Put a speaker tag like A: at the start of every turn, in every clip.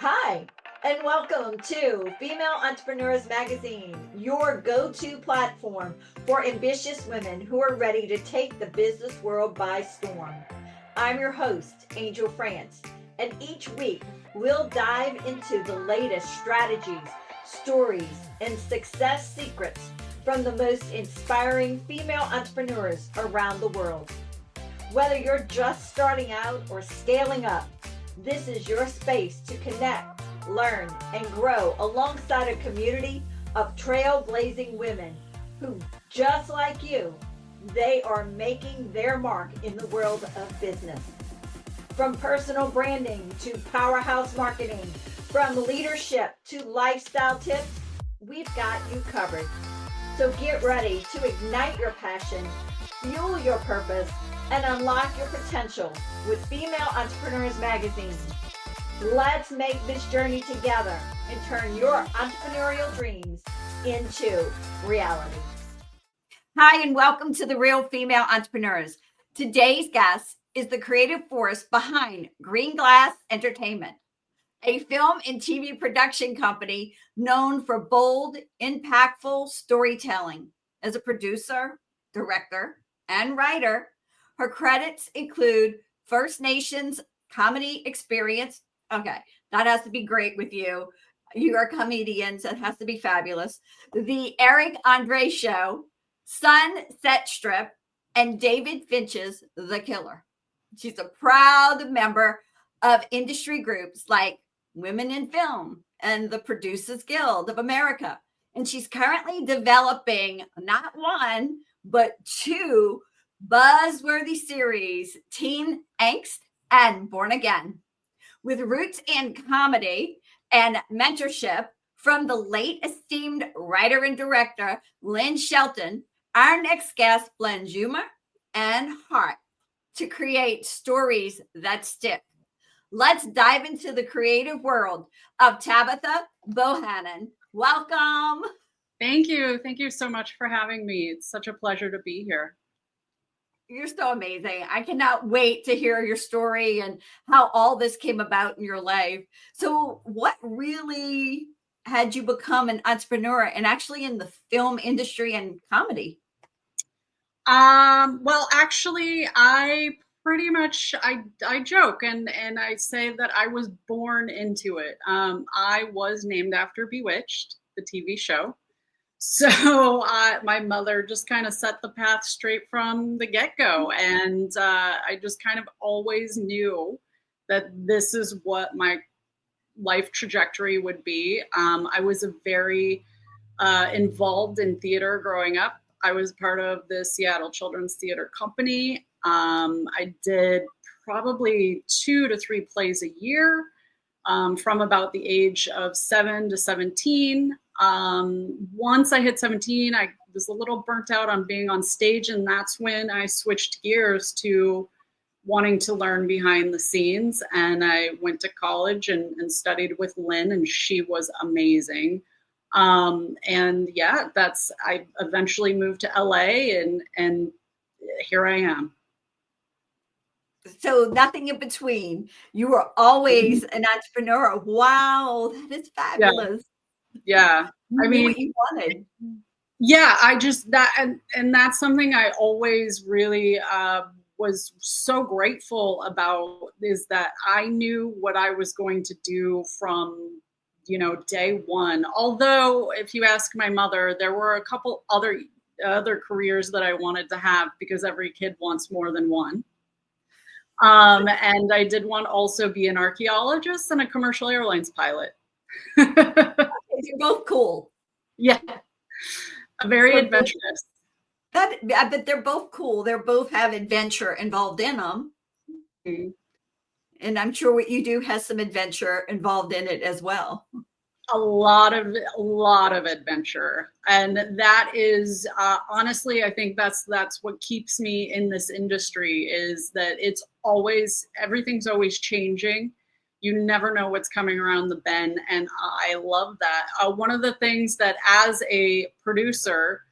A: Hi, and welcome to Female Entrepreneurs Magazine, your go-to platform for ambitious women who are ready to take the business world by storm. I'm your host, Angel France, and each week we'll dive into the latest strategies, stories, and success secrets from the most inspiring female entrepreneurs around the world. Whether you're just starting out or scaling up, this is your space to connect, learn, and grow alongside a community of trailblazing women who, just like you, they are making their mark in the world of business. From personal branding to powerhouse marketing, from leadership to lifestyle tips, we've got you covered. So get ready to ignite your passion, fuel your purpose, and unlock your potential with Female Entrepreneurs Magazine. Let's make this journey together and turn your entrepreneurial dreams into reality. Hi, and welcome to The Real Female Entrepreneurs. Today's guest is the creative force behind Green Glass Entertainment, a film and TV production company known for bold, impactful storytelling. As a producer, director, and writer, her credits include First Nations Comedy Experience. Okay, that has to be great with you. You are comedians. That has to be fabulous. The Eric Andre Show, Sunset Strip, and David Finch's The Killer. She's a proud member of industry groups like Women in Film and the Producers Guild of America. And she's currently developing not one, but two buzzworthy series, Teen Angst and Born Again. With roots in comedy and mentorship from the late esteemed writer and director, Lynn Shelton, our next guest blends humor and heart to create stories that stick. Let's dive into the creative world of Tabitha Bohannan. Welcome.
B: Thank you. Thank you so much for having me. It's such a pleasure to be here.
A: You're so amazing. I cannot wait to hear your story and how all this came about in your life. So what really had you become an entrepreneur and actually in the film industry and comedy?
B: Well, actually, I pretty much I joke and I say that I was born into it. I was named after Bewitched, the TV show. So my mother just kind of set the path straight from the get-go. And I just kind of always knew that this is what my life trajectory would be. I was a very involved in theater growing up. I was part of the Seattle Children's Theater Company. I did probably 2 to 3 plays a year from about the age of 7 to 17. Once I hit 17, I was a little burnt out on being on stage, and that's when I switched gears to wanting to learn behind the scenes. And I went to college and studied with Lynn, and she was amazing. And yeah, I eventually moved to LA and here I am.
A: So nothing in between. You were always an entrepreneur. Wow, that is fabulous.
B: Yeah. I mean,
A: what you wanted.
B: Yeah, I just and that's something I always really was so grateful about, is that I knew what I was going to do from day one. Although if you ask my mother, there were a couple other careers that I wanted to have, because every kid wants more than one. And I did want to also be an archaeologist and a commercial airlines pilot.
A: You're both cool.
B: Yeah. Very adventurous.
A: But they're both cool. They both have adventure involved in them. Mm-hmm. And I'm sure what you do has some adventure involved in it as well.
B: A lot of adventure. And that is honestly, I think that's what keeps me in this industry, is that everything's always changing. You never know what's coming around the bend. And I love that. One of the things that as a producer,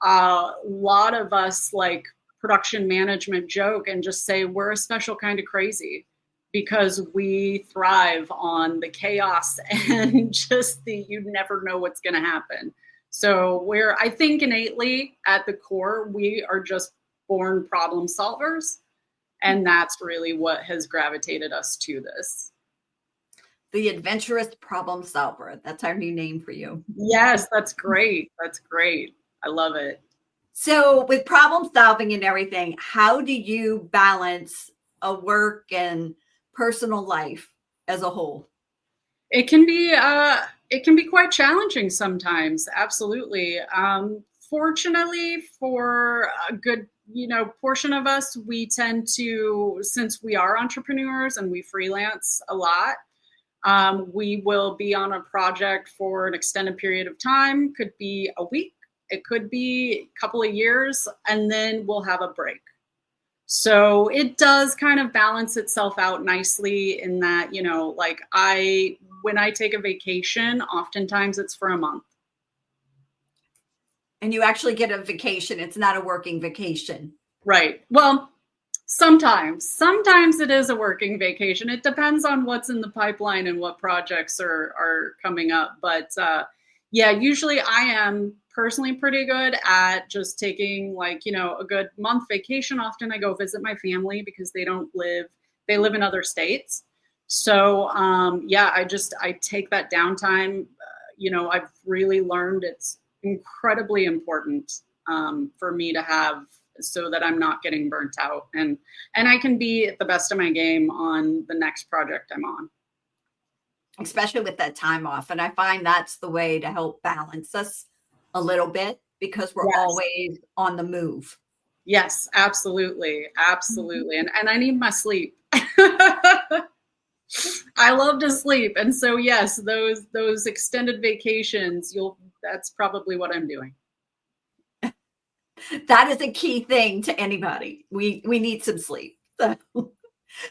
B: a lot of us like production management joke and just say, we're a special kind of crazy. because we thrive on the chaos and just you never know what's going to happen. So I think innately at the core, we are just born problem solvers. And that's really what has gravitated us to this.
A: The adventurous problem solver. That's our new name for you.
B: Yes, that's great. That's great. I love it.
A: So with problem solving and everything, how do you balance a work and personal life as a whole?
B: It can be quite challenging sometimes. Absolutely. Fortunately, for a good portion of us, we tend to, since we are entrepreneurs and we freelance a lot, we will be on a project for an extended period of time. Could be a week, it could be a couple of years, and then we'll have a break. So it does kind of balance itself out nicely in that, like when I take a vacation, oftentimes it's for a month.
A: And you actually get a vacation. It's not a working vacation.
B: Right. Well, sometimes it is a working vacation. It depends on what's in the pipeline and what projects are coming up. But yeah, usually I am personally pretty good at just taking a good month vacation. Often I go visit my family because they live in other states. So yeah, I take that downtime. I've really learned it's incredibly important for me to have, so that I'm not getting burnt out and I can be at the best of my game on the next project I'm on.
A: Especially with that time off. And I find that's the way to help balance us a little bit, because we're always on the move.
B: Yes, absolutely. Absolutely. And I need my sleep. I love to sleep. And so, yes, those extended vacations, that's probably what I'm doing.
A: That is a key thing to anybody. We need some sleep.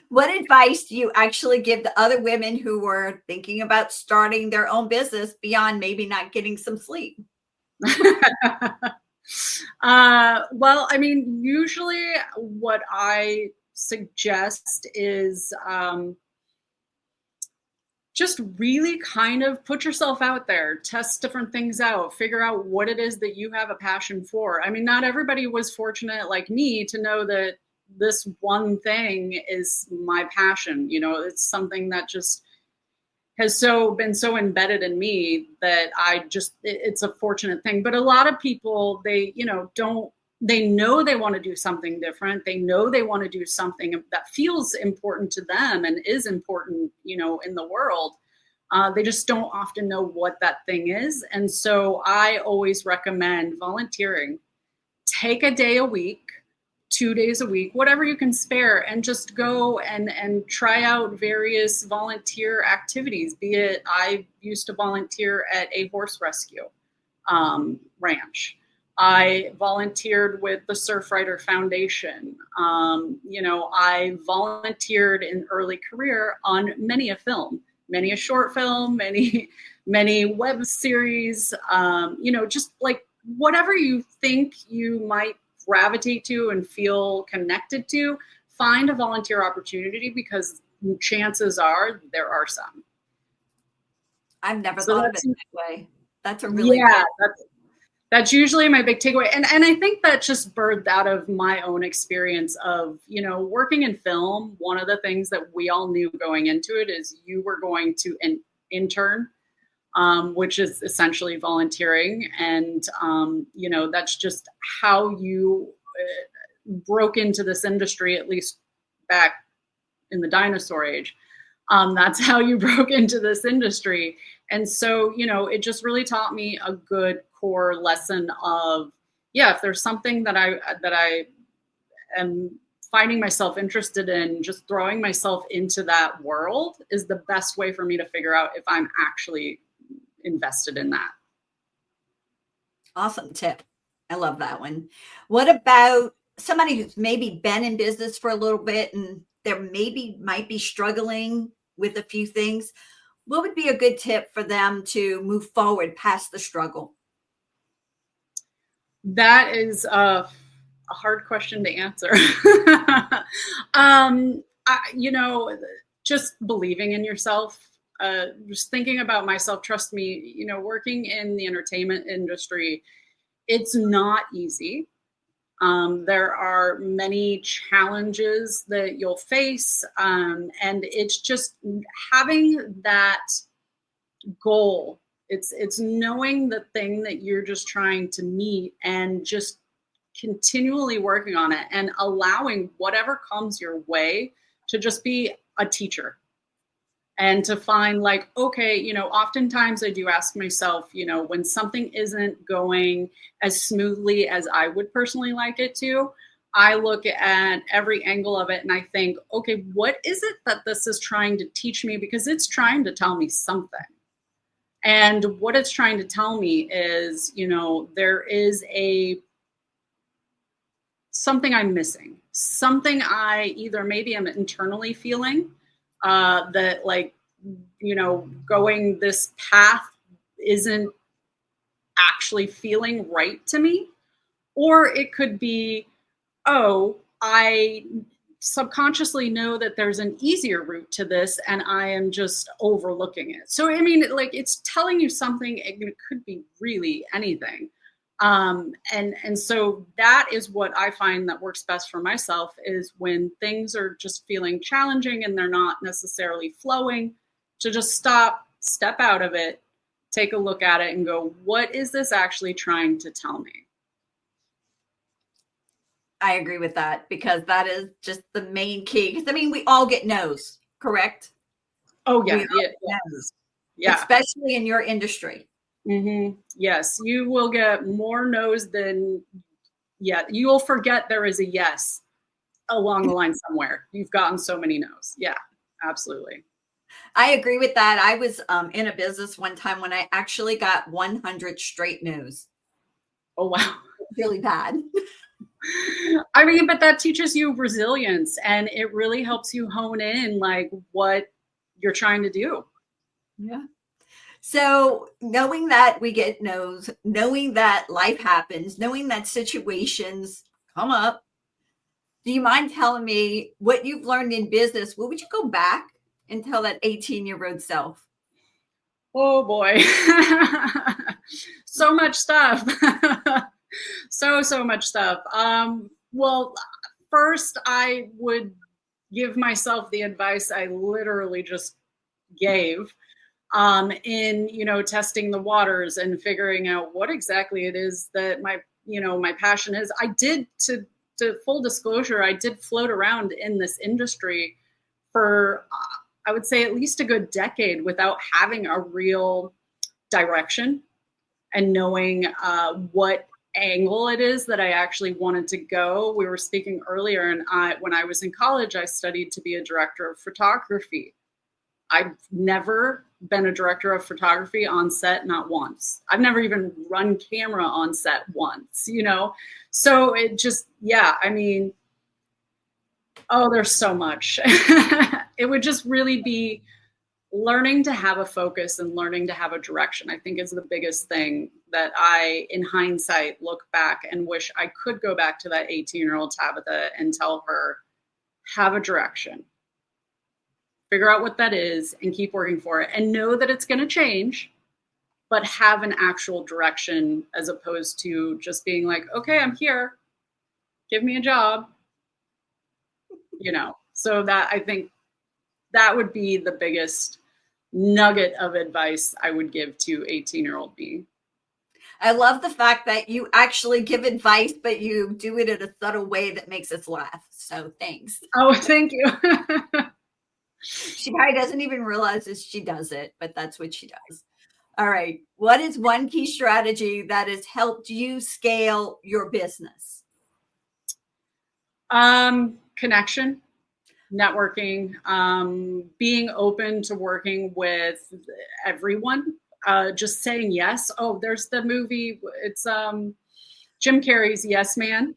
A: What advice do you actually give to other women who were thinking about starting their own business beyond maybe not getting some sleep?
B: Well, I mean, usually what I suggest is just really kind of put yourself out there, test different things out, figure out what it is that you have a passion for. I mean, not everybody was fortunate like me to know that this one thing is my passion. It's something that just has been so embedded in me that it's a fortunate thing. But a lot of people, they know they want to do something different. They know they want to do something that feels important to them and is important, in the world. They just don't often know what that thing is. And so I always recommend volunteering. Take a day a week, 2 days a week, whatever you can spare, and just go and try out various volunteer activities. Be it, I used to volunteer at a horse rescue ranch. I volunteered with the Surfrider Foundation. I volunteered in early career on many a film, many a short film, many web series, just like whatever you think you might gravitate to and feel connected to, find a volunteer opportunity, because chances are there are some.
A: I've never thought of it that way. That's a really
B: that's usually my big takeaway. And I think that just birthed out of my own experience of, working in film. One of the things that we all knew going into it is you were going to intern, which is essentially volunteering. And, that's just how you broke into this industry, at least back in the dinosaur age. That's how you broke into this industry. And so, it just really taught me a good core lesson of, if there's something that I am finding myself interested in, just throwing myself into that world is the best way for me to figure out if I'm actually invested in that.
A: Awesome tip. I love that one. What about somebody who's maybe been in business for a little bit and there might be struggling with a few things? What would be a good tip for them to move forward past the struggle?
B: That is a hard question to answer. just believing in yourself. Just thinking about myself, trust me, working in the entertainment industry, it's not easy. There are many challenges that you'll face, and it's just having that goal. It's knowing the thing that you're just trying to meet and just continually working on it and allowing whatever comes your way to just be a teacher. And to find like, okay, oftentimes I do ask myself, when something isn't going as smoothly as I would personally like it to, I look at every angle of it and I think, okay, what is it that this is trying to teach me? Because it's trying to tell me something. And what it's trying to tell me is, there is something I'm missing, something I either maybe am internally feeling that like, going this path isn't actually feeling right to me. Or it could be, oh, I subconsciously know that there's an easier route to this and I am just overlooking it. So, I mean, like it's telling you something, it could be really anything. And so that is what I find that works best for myself is when things are just feeling challenging and they're not necessarily flowing, to just step out of it, take a look at it and go, what is this actually trying to tell me?
A: I agree with that because that is just the main key. Because I mean, we all get no's, correct?
B: Oh yeah,
A: yeah. Especially in your industry.
B: Mm-hmm. Yes, you will get more no's than you will forget there is a yes along the line somewhere. You've gotten so many no's. Yeah, absolutely.
A: I agree with that. I was in a business one time when I actually got 100 straight no's.
B: Oh wow,
A: really bad.
B: I mean, but that teaches you resilience and it really helps you hone in like what you're trying to do.
A: Yeah. So knowing that we get no's, knowing that life happens, knowing that situations come up, do you mind telling me what you've learned in business? What would you go back and tell that 18-year-old self?
B: Oh boy. So much stuff. So much stuff. Well, first I would give myself the advice I literally just gave in, testing the waters and figuring out what exactly it is that my passion is. I did, to full disclosure, I did float around in this industry for, I would say at least a good decade without having a real direction and knowing what angle it is that I actually wanted to go. We were speaking earlier, and when I was in college, I studied to be a director of photography. I've never been a director of photography on set, not once. I've never even run camera on set once, So it just, I mean, oh, there's so much. It would just really be learning to have a focus and learning to have a direction, I think is the biggest thing that I, in hindsight, look back and wish I could go back to that 18-year-old Tabitha and tell her, have a direction, figure out what that is and keep working for it and know that it's going to change, but have an actual direction as opposed to just being like, okay, I'm here, give me a job, So that, I think that would be the biggest nugget of advice I would give to 18-year-old me.
A: I love the fact that you actually give advice, but you do it in a subtle way that makes us laugh. So thanks.
B: Oh, thank you.
A: She probably doesn't even realize that she does it, but that's what she does. All right. What is one key strategy that has helped you scale your business?
B: Connection. Networking, being open to working with everyone, just saying yes. Oh, there's the movie. It's Jim Carrey's Yes Man.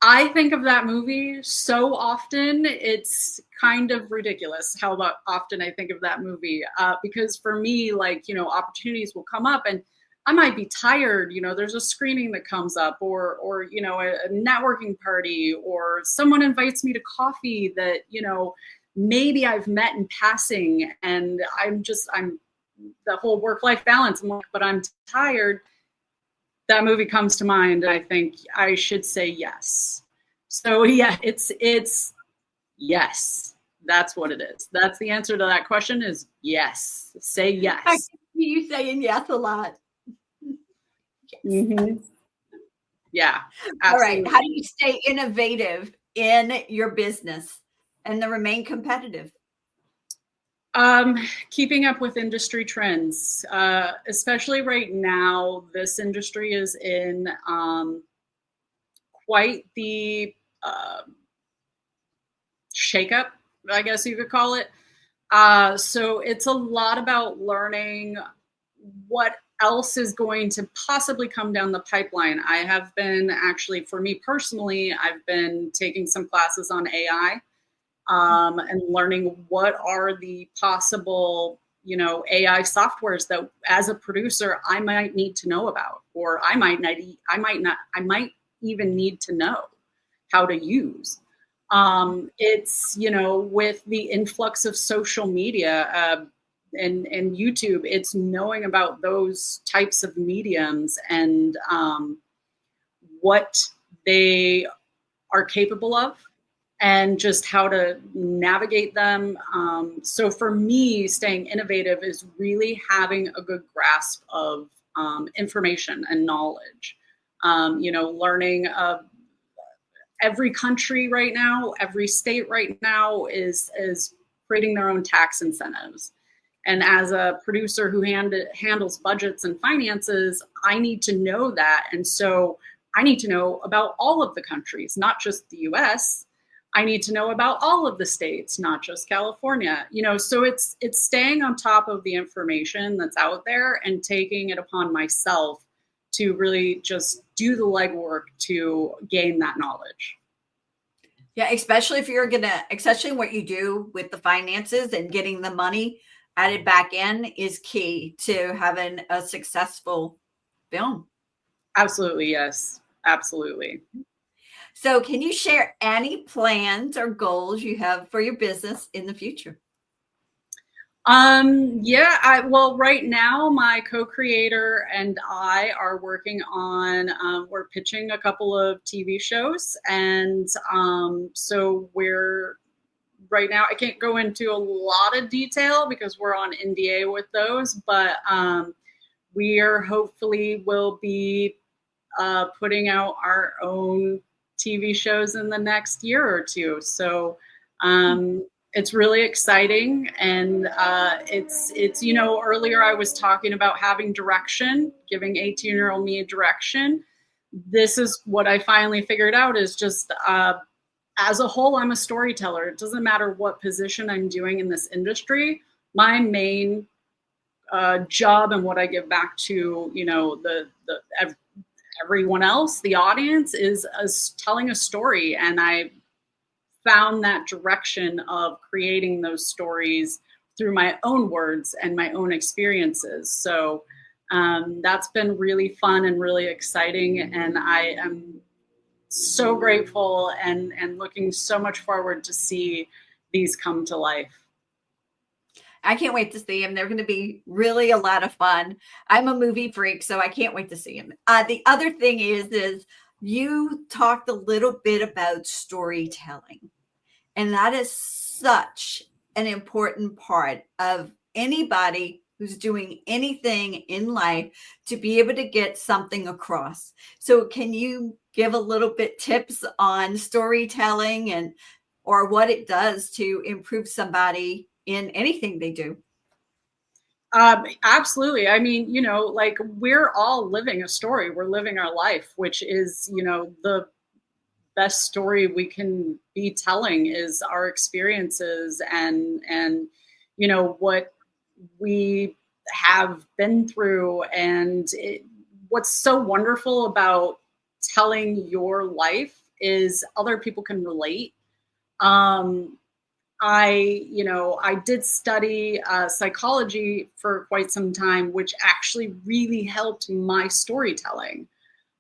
B: I think of that movie so often, it's kind of ridiculous how often I think of that movie. Because for me, like, opportunities will come up and I might be tired, there's a screening that comes up or a networking party or someone invites me to coffee that, maybe I've met in passing, and I'm the whole work-life balance, but I'm tired. That movie comes to mind, and I think I should say yes. So yeah, it's yes. That's what it is. That's the answer to that question is yes. Say yes.
A: I can see you saying yes a lot.
B: Yes. Mm-hmm. Yeah. Absolutely.
A: All right. How do you stay innovative in your business and to remain competitive?
B: Keeping up with industry trends, especially right now. This industry is in quite the shakeup, I guess you could call it. So it's a lot about learning what else is going to possibly come down the pipeline. I have been actually, for me personally, I've been taking some classes on AI. And learning what are the possible, AI softwares that as a producer, I might need to know about, or I might even need to know how to use. It's, with the influx of social media, and YouTube, it's knowing about those types of mediums and what they are capable of, and just how to navigate them. So for me, staying innovative is really having a good grasp of information and knowledge. Learning every country right now, every state right now is creating their own tax incentives. And as a producer who handles budgets and finances, I need to know that. And so I need to know about all of the countries, not just the US. I need to know about all of the states, not just California. So it's staying on top of the information that's out there and taking it upon myself to really just do the legwork to gain that knowledge.
A: Yeah, especially what you do with the finances and getting the money added back in is key to having a successful film.
B: Absolutely, yes. Absolutely.
A: So can you share any plans or goals you have for your business in the future?
B: Well, right now my co-creator and I are working on, we're pitching a couple of TV shows. And so right now, I can't go into a lot of detail because we're on NDA with those, but we are hopefully will be putting out our own TV shows in the next year or two. So it's really exciting. And it's earlier I was talking about having direction, giving 18-year-old me a direction. This is what I finally figured out is just as a whole, I'm a storyteller. It doesn't matter what position I'm doing in this industry. My main job and what I give back to, everyone else, the audience, is telling a story. And I found that direction of creating those stories through my own words and my own experiences. So that's been really fun and really exciting. And I am so grateful and looking so much forward to see these come to life.
A: I can't wait to see them. They're going to be really a lot of fun. I'm a movie freak, so I can't wait to see them. The other thing is you talked a little bit about storytelling, and that is such an important part of anybody who's doing anything in life to be able to get something across. So can you give a little bit tips on storytelling or what it does to improve somebody in anything they do?
B: Absolutely. I mean, we're all living a story. We're living our life, which is, the best story we can be telling is our experiences and what we have been through. And what's so wonderful about telling your life is other people can relate. I did study psychology for quite some time, which actually really helped my storytelling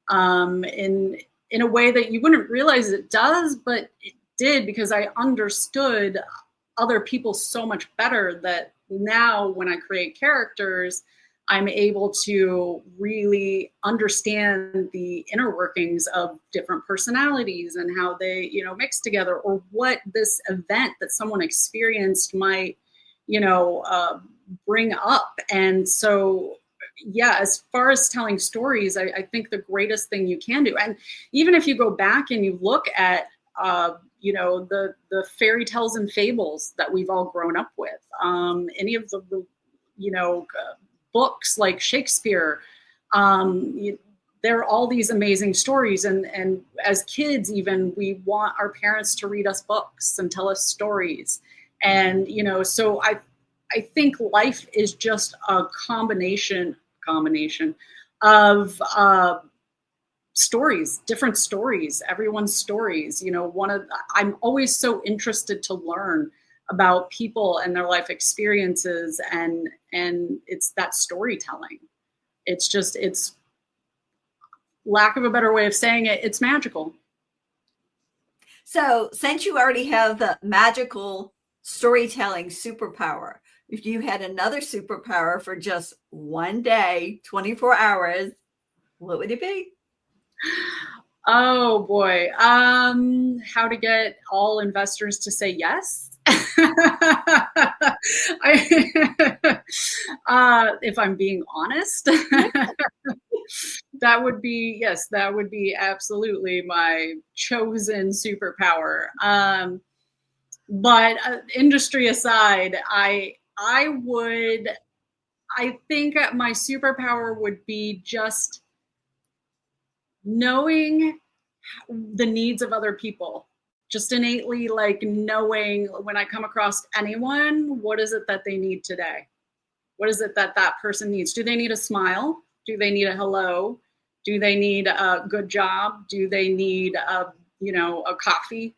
B: in a way that you wouldn't realize it does, but it did, because I understood other people so much better that now when I create characters, I'm able to really understand the inner workings of different personalities and how they, mix together, or what this event that someone experienced might, bring up. And so, yeah, as far as telling stories, I think the greatest thing you can do, and even if you go back and you look at, the fairy tales and fables that we've all grown up with, any of the books like Shakespeare, there are all these amazing stories, and as kids, even, we want our parents to read us books and tell us stories. And so I think life is just a combination of stories, different stories, everyone's stories. I'm always so interested to learn about people and their life experiences, and it's that storytelling. It's lack of a better way of saying it, it's magical.
A: So since you already have the magical storytelling superpower, if you had another superpower for just one day, 24 hours, what would it be?
B: Oh boy. How to get all investors to say yes? If I'm being honest, that would be absolutely my chosen superpower. But industry aside, I think my superpower would be just knowing the needs of other people, just innately, like knowing when I come across anyone, what is it that they need today? What is it that that person needs? Do they need a smile? Do they need a hello? Do they need a good job? Do they need a coffee?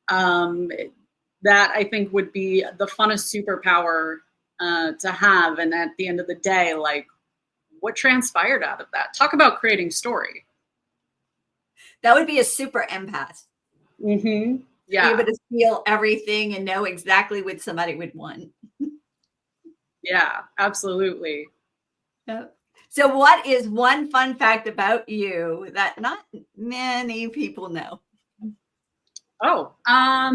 B: That I think would be the funnest superpower to have. And at the end of the day, like, what transpired out of that? Talk about creating story.
A: That would be a super empath.
B: Mm-hmm. Yeah.
A: Be able to feel everything and know exactly what somebody would want.
B: Yeah, absolutely.
A: So what is one fun fact about you that not many people know?
B: Oh, I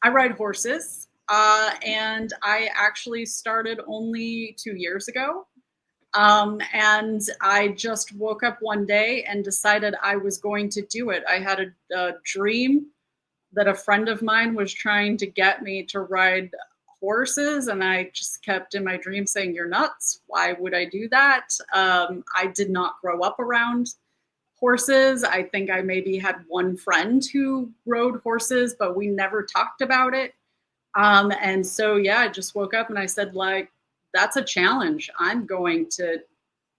B: ride horses, and I actually started only 2 years ago. And I just woke up one day and decided I was going to do it. I had a dream that a friend of mine was trying to get me to ride horses, and I just kept in my dream saying, "You're nuts. Why would I do that?" I did not grow up around horses. I think I maybe had one friend who rode horses, but we never talked about it. And so, yeah, I just woke up and I said, like, that's a challenge. I'm going to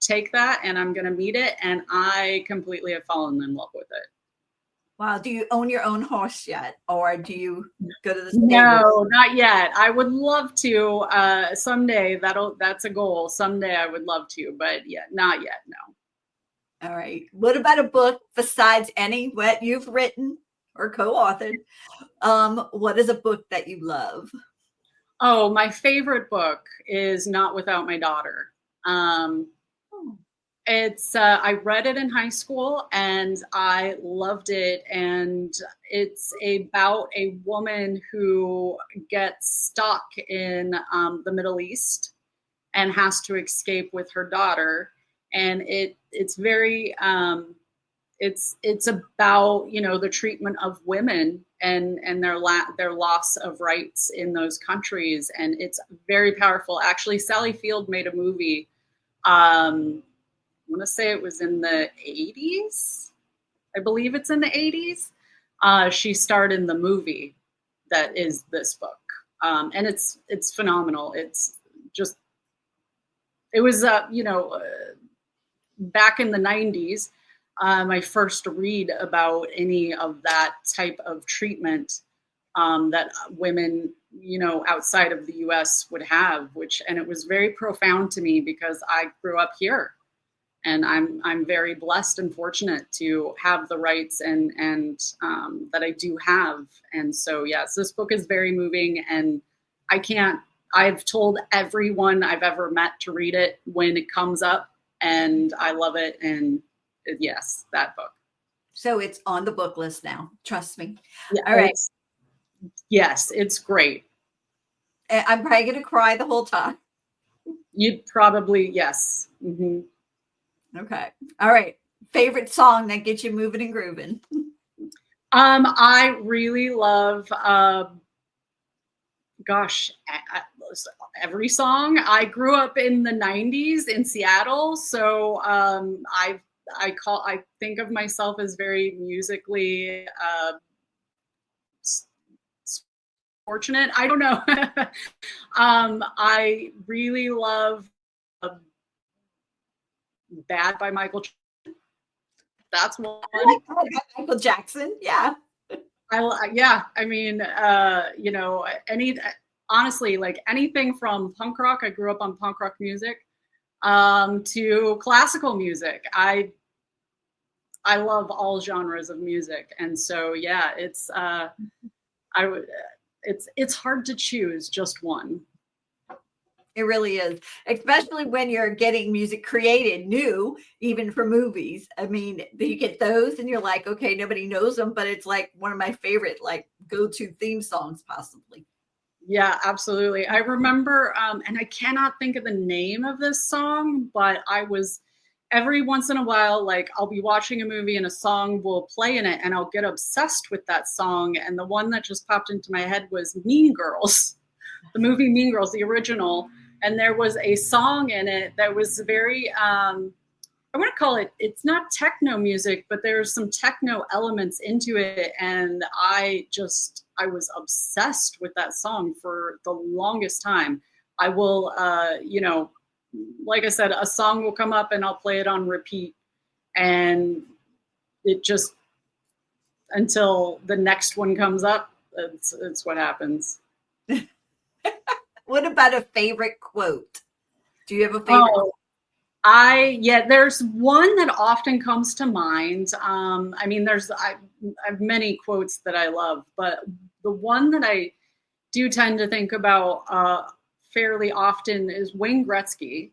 B: take that and I'm going to meet it. And I completely have fallen in love with it.
A: Wow. Do you own your own horse yet? Or do you go to the
B: stable? No, not yet. I would love to someday. That's a goal. Someday I would love to, but yeah, not yet. No.
A: All right. What about a book besides any what you've written or co-authored? What is a book that you love?
B: Oh, my favorite book is Not Without My Daughter. It's I read it in high school and I loved it. And it's about a woman who gets stuck in the Middle East and has to escape with her daughter. And it's very it's about the treatment of women and their loss of rights in those countries, and it's very powerful. Actually, Sally Field made a movie. I want to say it was in the 80s. I believe it's in the 80s. She starred in the movie that is this book, and it's phenomenal. It's just it was back in the 90s. My first read about any of that type of treatment that women, outside of the U.S. would have, and it was very profound to me because I grew up here. And I'm very blessed and fortunate to have the rights and that I do have. And so, yes, this book is very moving, and I've told everyone I've ever met to read it when it comes up, and I love it. And yes, that book.
A: So it's on the book list now. Trust me.
B: Yeah,
A: all right.
B: Yes, it's great.
A: I'm probably going to cry the whole time.
B: You'd probably, yes. Mm-hmm.
A: Okay. All right. Favorite song that gets you moving and grooving?
B: I really love, every song. I grew up in the 90s in Seattle. So I think of myself as very musically fortunate. I don't know. I really love Bad by Michael Jackson. That's one.
A: I like Michael Jackson. Yeah.
B: I mean, honestly, like anything from punk rock. I grew up on punk rock music, to classical music. I love all genres of music. And so, yeah, it's hard to choose just one.
A: It really is, especially when you're getting music created new, even for movies. I mean, you get those and you're like, okay, nobody knows them, but it's like one of my favorite, like, go-to theme songs, possibly.
B: Yeah, absolutely. I remember, and I cannot think of the name of this song, but every once in a while, like, I'll be watching a movie and a song will play in it and I'll get obsessed with that song. And the one that just popped into my head was Mean Girls, the movie Mean Girls, the original. And there was a song in it that was very, I want to call it, it's not techno music, but there's some techno elements into it. And I was obsessed with that song for the longest time. I will, like I said, a song will come up and I'll play it on repeat. And it just, until the next one comes up, it's what happens.
A: What about a favorite quote? Do you have a favorite?
B: There's one that often comes to mind. I mean, I have many quotes that I love, but the one that I do tend to think about fairly often is Wayne Gretzky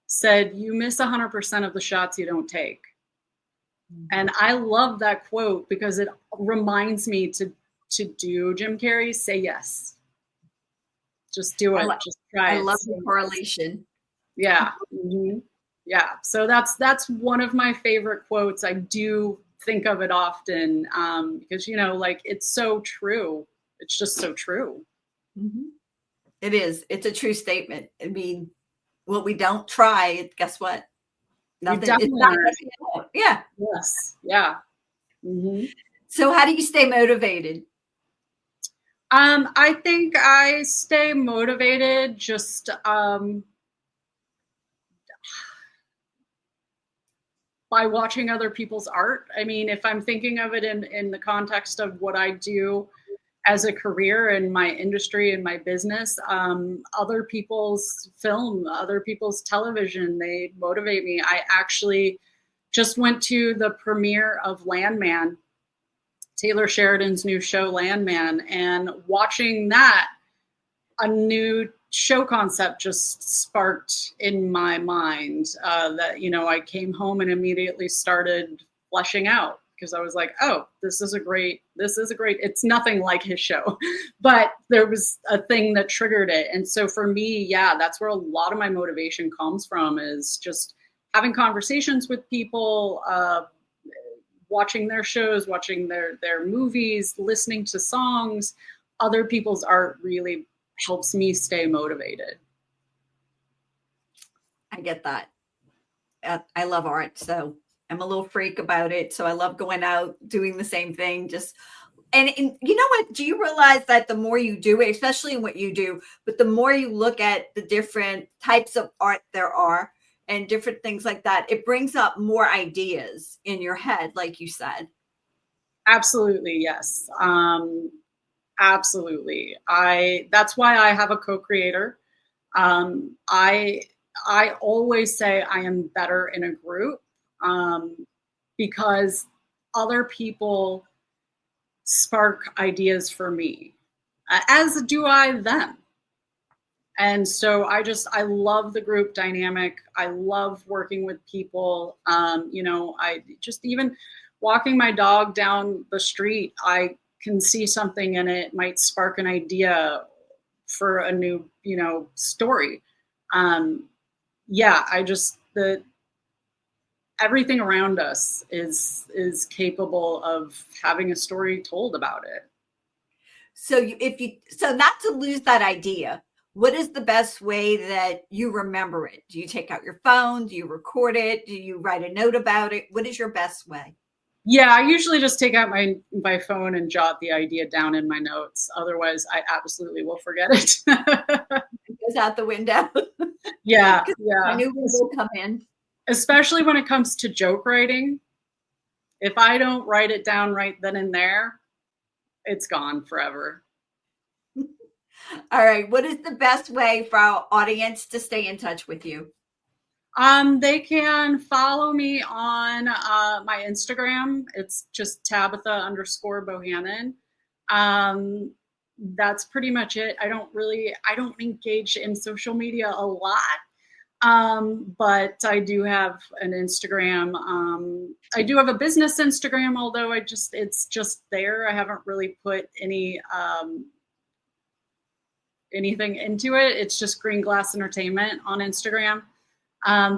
B: said, "You miss 100% of the shots you don't take." Mm-hmm. And I love that quote because it reminds me to do Jim Carrey, say yes. Just do it. Just try it.
A: I love the correlation.
B: Yeah. Mm-hmm. Yeah. So that's one of my favorite quotes. I do think of it often because, like, it's so true. It's just so true.
A: Mm-hmm. It is. It's a true statement. I mean, what we don't try, guess what? Nothing. It's not, yeah.
B: Yes. Yeah. Mm-hmm.
A: So how do you stay motivated?
B: I think I stay motivated just by watching other people's art. I mean, if I'm thinking of it in the context of what I do as a career in my industry and my business, other people's film, other people's television, they motivate me. I actually just went to the premiere of Landman, Taylor Sheridan's new show, Landman, and watching that, a new show concept just sparked in my mind that, I came home and immediately started fleshing out because I was like, oh, this is a great, it's nothing like his show, but there was a thing that triggered it. And so for me, yeah, that's where a lot of my motivation comes from, is just having conversations with people, watching their shows, watching their movies, listening to songs. Other people's art really helps me stay motivated.
A: I get that. I love art, so I'm a little freak about it. So I love going out, doing the same thing. And you know what? Do you realize that the more you do it, especially in what you do, but the more you look at the different types of art there are and different things like that, it brings up more ideas in your head, like you said.
B: Absolutely, yes. Absolutely. That's why I have a co-creator. I I always say I am better in a group, because other people spark ideas for me, as do I them. And so I love the group dynamic. I love working with people. I just, even walking my dog down the street, I can see something in it, might spark an idea for a new, story. Yeah, the everything around us is capable of having a story told about it.
A: So not to lose that idea, what is the best way that you remember it? Do you take out your phone? Do you record it? Do you write a note about it? What is your best way?
B: Yeah, I usually just take out my phone and jot the idea down in my notes. Otherwise, I absolutely will forget it.
A: It goes out the window.
B: Yeah,
A: I
B: yeah.
A: knew we will come in.
B: Especially when it comes to joke writing. If I don't write it down right then and there, it's gone forever.
A: All right. What is the best way for our audience to stay in touch with you?
B: They can follow me on my Instagram. It's just Tabitha_Bohannan. That's pretty much it. I don't engage in social media a lot. But I do have an Instagram. I do have a business Instagram, although it's just there. I haven't really put anything into it. It's just Green Glass Entertainment on Instagram.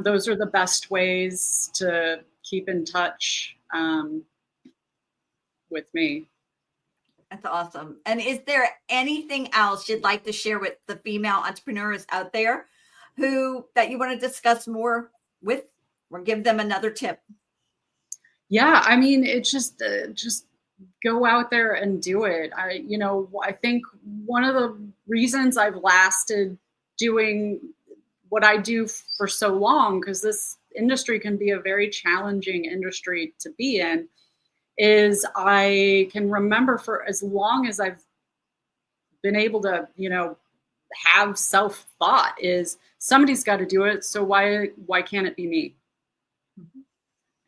B: Those are the best ways to keep in touch with me.
A: That's awesome. And is there anything else you'd like to share with the female entrepreneurs out there that you want to discuss more with, or give them another tip?
B: Yeah, I mean, it's just go out there and do it. I think one of the reasons I've lasted doing what I do for so long, because this industry can be a very challenging industry to be in, is I can remember for as long as I've been able to, have self-thought, is somebody's got to do it. So why can't it be me? Mm-hmm.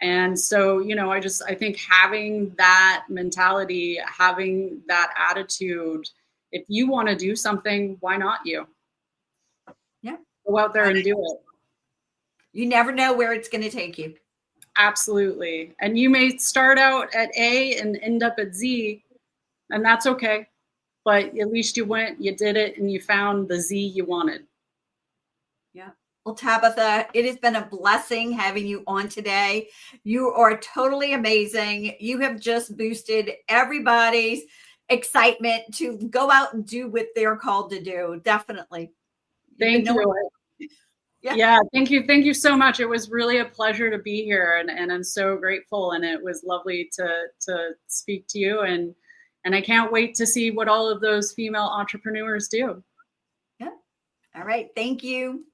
B: And so, I think having that mentality, having that attitude, if you want to do something, why not you?
A: Yeah.
B: Go out there and do it.
A: You never know where it's going to take you.
B: Absolutely. And you may start out at A and end up at Z, and that's okay. But at least you went, you did it, and you found the Z you wanted.
A: Yeah. Well, Tabitha, it has been a blessing having you on today. You are totally amazing. You have just boosted everybody's excitement to go out and do what they're called to do. Definitely.
B: Thank you. Yeah, thank you. Thank you so much. It was really a pleasure to be here, and I'm so grateful. And it was lovely to speak to you, and I can't wait to see what all of those female entrepreneurs do.
A: Yeah. All right. Thank you.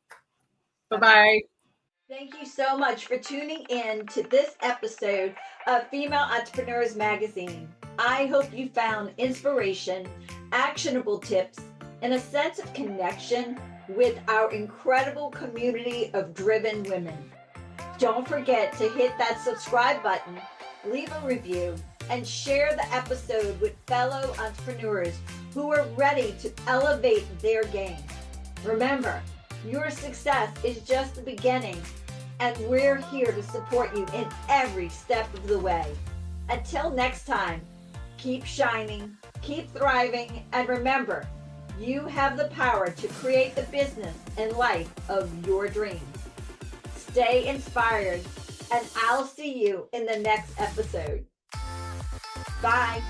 B: Bye-bye.
A: Thank you so much for tuning in to this episode of Female Entrepreneurs Magazine. I hope you found inspiration, actionable tips, and a sense of connection with our incredible community of driven women. Don't forget to hit that subscribe button, leave a review, and share the episode with fellow entrepreneurs who are ready to elevate their game. Remember, your success is just the beginning, and we're here to support you in every step of the way. Until next time, keep shining, keep thriving, and remember, you have the power to create the business and life of your dreams. Stay inspired, and I'll see you in the next episode. Bye.